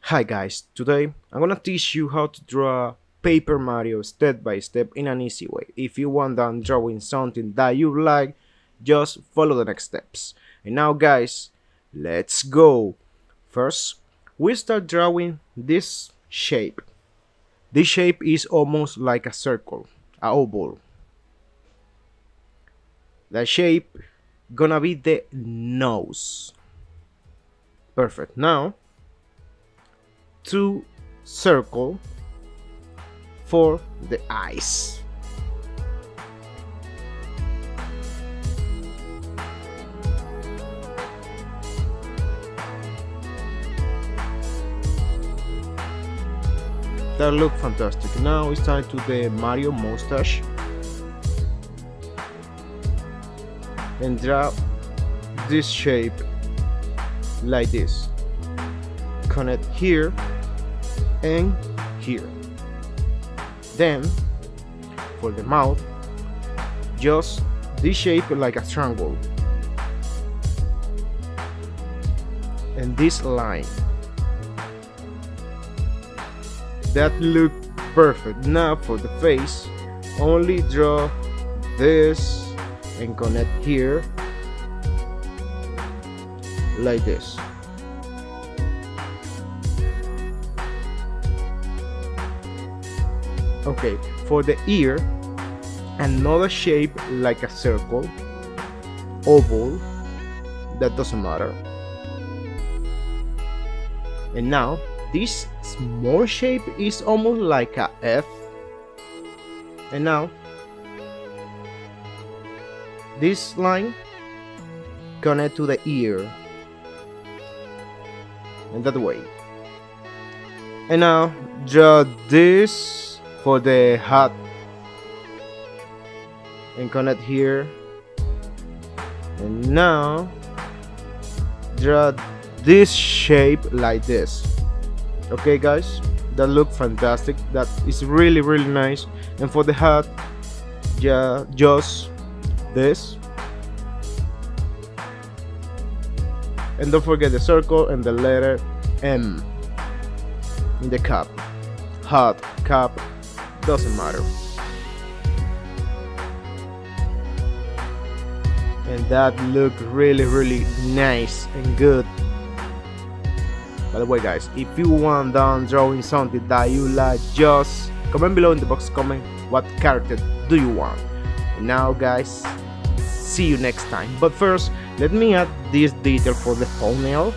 Hi guys, today I'm gonna teach you how to draw Paper Mario step by step in an easy way. If you want done drawing something that you like, just follow the next steps. And now guys, let's go! First, we start drawing this shape. This shape is almost like a circle, a oval. The shape gonna be the nose. Perfect. Now, to circle for the eyes. That look fantastic. Now it's time to the Mario mustache and draw this shape like this. Connect here and here. Then for the mouth, just this shape like a triangle and this line. That look perfect. Now for the face, only draw this and connect here like this. Okay, for the ear, another shape like a circle, oval, that doesn't matter. And now, this small shape is almost like a F. And now, this line connect to the ear. And that way. And now, draw this for the hat and connect here. And now draw this shape like this. Okay guys, that look fantastic. That is really nice. And for the hat, just this. And don't forget the circle and the letter M in the cap. Hat, cap, doesn't matter. And that looked really nice and good. By the way guys, if you want done drawing something that you like, just comment below in the box comment what character do you want. And now guys, see you next time. But first, let me add this detail for the thumbnail.